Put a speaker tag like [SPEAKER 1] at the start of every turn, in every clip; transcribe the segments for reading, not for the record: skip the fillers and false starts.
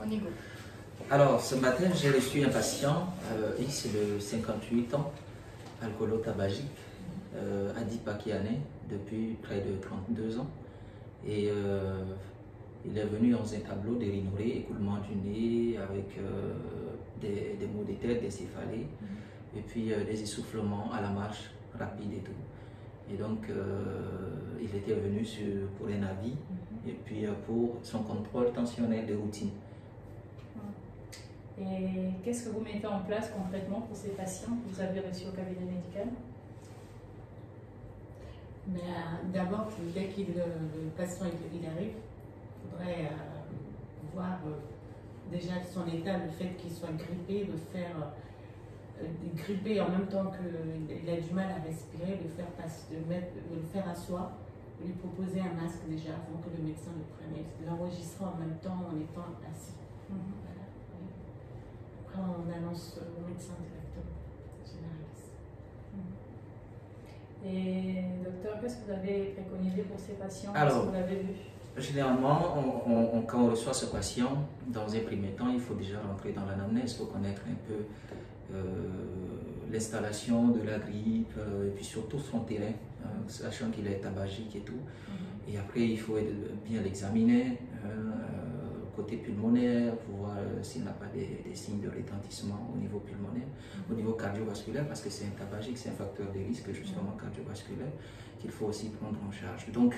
[SPEAKER 1] On y go.
[SPEAKER 2] Alors, ce matin, j'ai reçu un patient, X de 58 ans, alcoolo-tabagique, Adipakianais, depuis près de 32 ans. Et il est venu dans un tableau de rhinorrhée, écoulement du nez, avec des maux de tête, des céphalées, et puis des essoufflements à la marche rapide et tout. Et donc, il était venu pour un avis, et puis pour son contrôle tensionnel de routine.
[SPEAKER 1] Et qu'est-ce que vous mettez en place concrètement pour ces patients que vous avez reçus au cabinet médical?
[SPEAKER 3] D'abord, dès que le patient il arrive, il faudrait voir déjà son état, le fait qu'il soit grippé, de faire gripper en même temps qu'il a du mal à respirer, de le faire asseoir, de lui proposer un masque déjà avant que le médecin le prenne, l'enregistrer en même temps en étant assis. Voilà. Après, on annonce au médecin directement, généraliste.
[SPEAKER 1] Et docteur, qu'est-ce que vous avez préconisé pour ces patients?
[SPEAKER 2] Alors,
[SPEAKER 1] vous l'avez vu?
[SPEAKER 2] Généralement, quand on reçoit ce patient, dans un premier temps, il faut déjà rentrer dans l'anamnèse pour connaître un peu l'installation de la grippe, et puis surtout son terrain, sachant qu'il est tabagique et tout. Et après, il faut bien l'examiner, côté pulmonaire, pour voir s'il n'a pas des signes de retentissement au niveau pulmonaire, au niveau cardiovasculaire, parce que c'est un tabagique, c'est un facteur de risque justement cardiovasculaire qu'il faut aussi prendre en charge. Donc,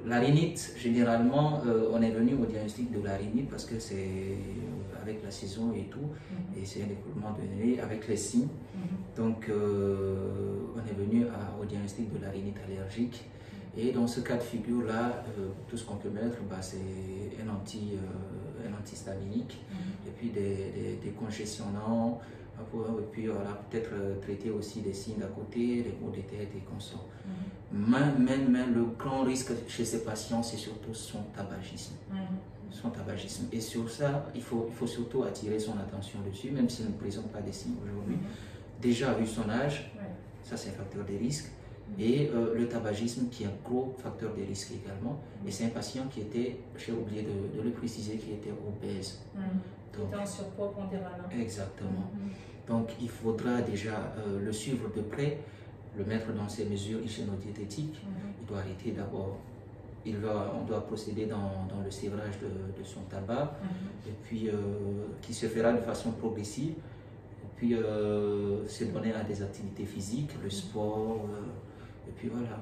[SPEAKER 2] la rhinite, généralement, on est venu au diagnostic de la rhinite parce que c'est avec la saison et tout, et c'est un écoulement de nez avec les signes. Donc, on est venu au diagnostic de la rhinite allergique. Et dans ce cas de figure-là, tout ce qu'on peut mettre, c'est un antihistaminique, et puis des congestionnants, et puis voilà, peut-être traiter aussi des signes d'à côté, les maux de tête et consorts. Mais le grand risque chez ces patients, c'est surtout son tabagisme. Son tabagisme. Et sur ça, il faut surtout attirer son attention dessus, même s'il ne présente pas des signes aujourd'hui. Déjà, vu son âge, ça c'est un facteur de risque. Et le tabagisme qui est un gros facteur de risque également. Et c'est un patient qui était, j'ai oublié de le préciser, qui était obèse.
[SPEAKER 1] Donc, était en surpoids pondéral.
[SPEAKER 2] Exactement. Donc il faudra déjà le suivre de près, le mettre dans ses mesures hygiéno-diététiques. Il doit arrêter d'abord. On doit procéder dans le sévrage de son tabac, et puis qui se fera de façon progressive. Et puis se donner à des activités physiques, le sport, et puis voilà.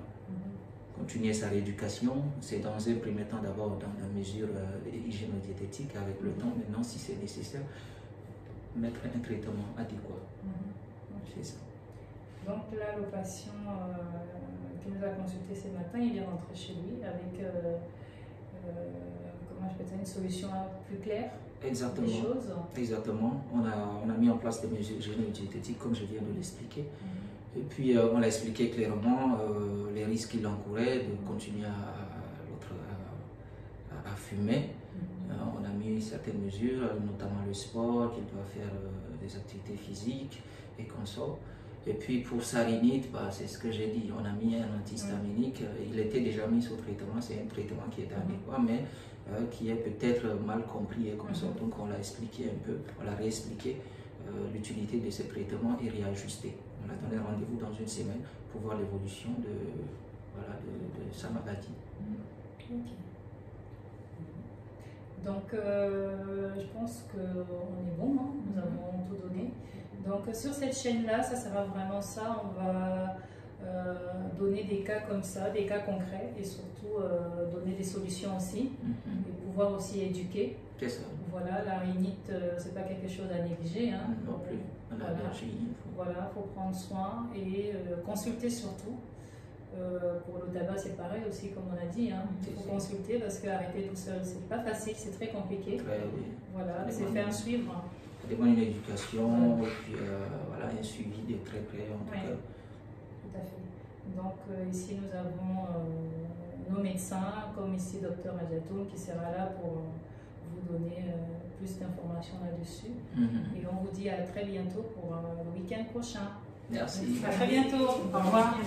[SPEAKER 2] Continuer sa rééducation, c'est dans un premier temps d'abord dans la mesure hygiéno-diététique, avec le temps maintenant, si c'est nécessaire, mettre un traitement adéquat. C'est ça.
[SPEAKER 1] Donc là, le patient qui nous a consulté ce matin, il est rentré chez lui avec comment je peux dire, une solution plus claire.
[SPEAKER 2] Exactement.
[SPEAKER 1] Des choses.
[SPEAKER 2] Exactement. On a mis en place des mesures hygiéno-diététiques, comme je viens de l'expliquer. Et puis on a expliqué clairement les risques qu'il encourait de continuer à fumer. On a mis certaines mesures, notamment le sport, qu'il doit faire des activités physiques et consorts. Et puis pour sa rhinite, c'est ce que j'ai dit, on a mis un antihistaminique. Il était déjà mis sous traitement, c'est un traitement qui est adéquat, mais qui est peut-être mal compris et consort. Donc on l'a expliqué un peu, on l'a réexpliqué l'utilité de ce traitement et réajusté. On a donné rendez-vous dans une semaine pour voir l'évolution de sa maladie.
[SPEAKER 1] Donc, je pense qu'on est bon, hein? Nous avons tout donné. Donc, sur cette chaîne-là, ça sera vraiment ça. On va donner des cas comme ça, des cas concrets, et surtout donner des solutions aussi, et pouvoir aussi éduquer.
[SPEAKER 2] C'est ça.
[SPEAKER 1] Voilà, la rhinite, c'est pas quelque chose à négliger. Hein?
[SPEAKER 2] Non plus.
[SPEAKER 1] Voilà, faut prendre soin et consulter surtout. Pour le tabac, c'est pareil aussi, comme on a dit. Hein. Il faut consulter parce qu'arrêter tout seul, c'est pas facile, c'est très compliqué. Voilà, c'est faire suivre.
[SPEAKER 2] Ça demande une éducation, et puis voilà, un suivi de très près en tout cas.
[SPEAKER 1] Tout à fait. Donc ici, nous avons nos médecins, comme ici Dr Majatoun, qui sera là pour vous donner plus d'informations là-dessus. Et on vous dit à très bientôt pour le week-end prochain.
[SPEAKER 2] Merci.
[SPEAKER 1] À très bientôt. Au revoir.